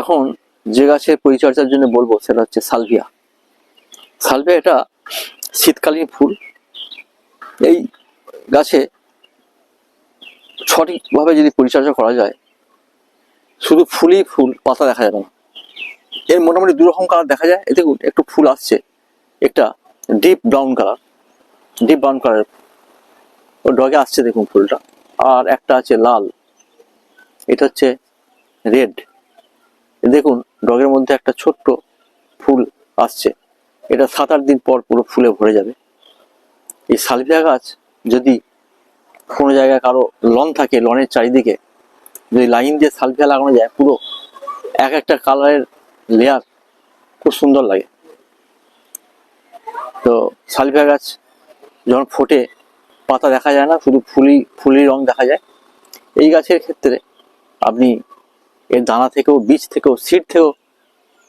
এখন যে গাছের পরিচর্যার জন্য বলবো সেটা হচ্ছে সালভিয়া। সালভিয়া এটা শীতকালীন ফুল। এই গাছে সঠিকভাবে যদি পরিচর্যা করা যায়, শুধু ফুলই ফুল, পাতা দেখা যাবে না। এর মোটামুটি দু রকম কালার দেখা যায়। এতে একটু ফুল আসছে, একটা ডিপ ব্রাউন কালার ও ডগে আসছে, দেখুন ফুলটা। আর একটা আছে লাল, এটা হচ্ছে রেড। দেখুন ডগের মধ্যে একটা ছোট্ট ফুল আসছে, এটা 7-8 দিন পর পুরো ফুলে ভরে যাবে। এই সালভিয়া গাছ যদি কোনো জায়গায় কারো লন থাকে, লনের চারিদিকে যদি লাইন দিয়ে সালভিয়া লাগানো যায়, পুরো এক একটা কালারের লেয়ার খুব সুন্দর লাগে। তো সালভিয়া গাছ যখন ফোটে পাতা দেখা যায় না, শুধু ফুলি রং দেখা যায়। এই গাছের ক্ষেত্রে আপনি এর দানা থেকেও, বীজ থেকেও, সিড থেকেও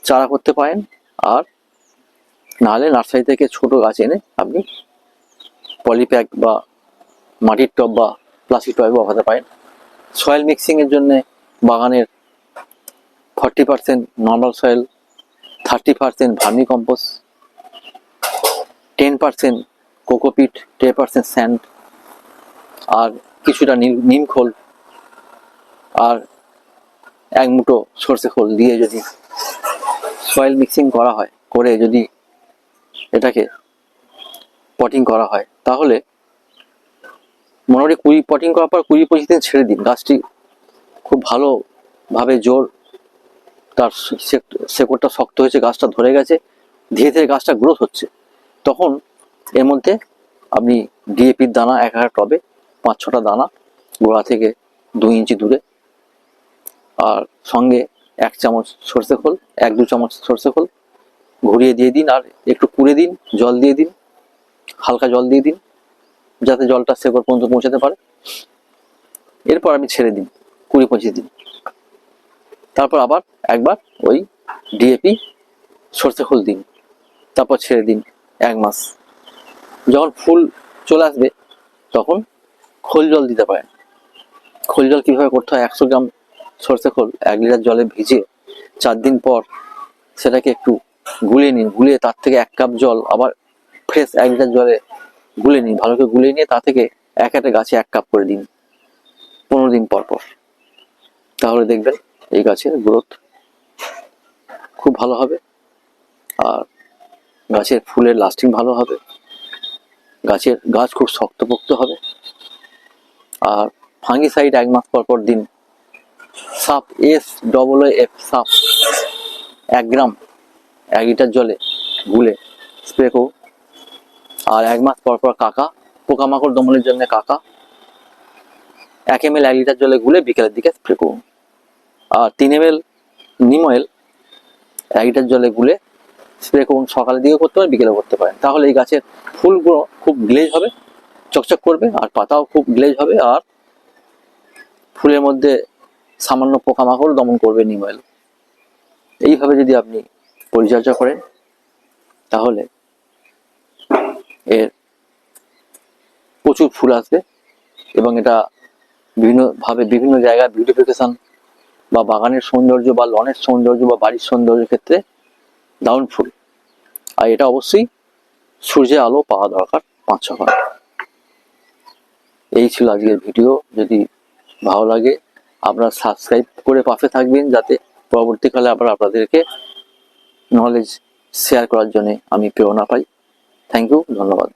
চারা করতে পারেন। আর নাহলে নার্সারি থেকে ছোট গাছ এনে আপনি পলিপ্যাক বা মাটির টব বা প্লাস্টিক টবে বসাতে পারেন। সয়েল মিক্সিং এর জন্য বাগানের 40% normal soil, 30% vermi compost, 10% cocopeat, 10% sand, আর কিছুটা নিম খোল, আর এক মুঠো সর্ষে খোল দিয়ে যদি সয়েল মিক্সিং করা হয়, করে যদি এটাকে পটিং করা হয়, তাহলে মোটামুটি পটিং করার পর 20-25 দিন ছেড়ে দিন। গাছটি খুব ভালোভাবে জোর, তার শেকড়টা শক্ত হয়েছে, গাছটা ধরে গেছে, ধীরে ধীরে গাছটা গ্রোথ হচ্ছে। তখন এর মধ্যে আপনি ডিএপির দানা এক টবে 5-6টা দানা গোড়া থেকে 2 ইঞ্চি দূরে, আর সঙ্গে 1 চামচ সর্ষে খোল, 1-2 চামচ সর্ষে খোল ঘুরিয়ে দিয়ে দিন। আর একটু কুড়ে দিন, জল দিয়ে দিন, হালকা জল দিয়ে দিন, যাতে জলটা শেকড় পর্যন্ত পৌঁছাতে পারে। এরপর আপনি ছেড়ে দিন 20-25 দিন। তারপর আবার একবার ওই ডিএপি সর্ষে খোল দিন, তারপর ছেড়ে দিন 1 মাস। যখন ফুল চলে আসবে তখন খোল জল দিতে পারেন। খোল জল কিভাবে করতে হয়, 100 গ্রাম সর্ষে খোল 1 লিটার জলে ভিজিয়ে 4 দিন পর সেটাকে একটু গুলিয়ে নিন। গুলিয়ে তার থেকে 1 কাপ জল আবার ফ্রেশ 1 লিটার জলে গুলে নিন। ভালো করে গুলিয়ে নিয়ে তা থেকে একটা গাছে 1 কাপ করে দিন 15 দিন পর পর। তাহলে দেখবেন এই গাছের গ্রোথ খুব ভালো হবে, আর গাছের ফুলের লাস্টিং ভালো হবে, গাছ খুব শক্তপোক্ত হবে। আর ফাঙ্গিসাইড 1 মাস পর পর দিন। সাপ, SAAF সাপ 1 গ্রাম 1 লিটার জলে গুলে স্প্রে করুন। আর 1 মাস পর পর পোকামাকড় দমনের জন্য 1 ml 1 লিটার জলে গুলে বিকেলের দিকে স্প্রে করুন। আর 3 ml নিম অয়েল 1 লিটার জলে গুলে স্প্রে করুন। সকালের দিকে করতে পারেন, বিকেলে করতে পারেন। তাহলে এই গাছের ফুলগুলো খুব গ্লেজ হবে, চকচক করবে, আর পাতাও খুব গ্লেজ হবে, আর ফুলের মধ্যে সামান্য পোকামাকড় দমন করবে নিম অয়েল। এইভাবে যদি আপনি পরিচর্যা করেন তাহলে এর প্রচুর ফুল আসবে, এবং এটা বিভিন্ন জায়গায় বিউটিফিকেশন বা বাগানের সৌন্দর্য বা লনের সৌন্দর্য বা বাড়ির সৌন্দর্যের ক্ষেত্রে দারুণ ফুল। আর এটা অবশ্যই সূর্যের আলো পাওয়া দরকার 5-6 ঘন্টা। এই ছিল আজকের ভিডিও। যদি ভালো লাগে আপনারা সাবস্ক্রাইব করে পাশে থাকবেন, যাতে পরবর্তীকালে আবার আপনাদেরকে নলেজ শেয়ার করার জন্য আমি প্রেরণা পাই। থ্যাংক ইউ, ধন্যবাদ।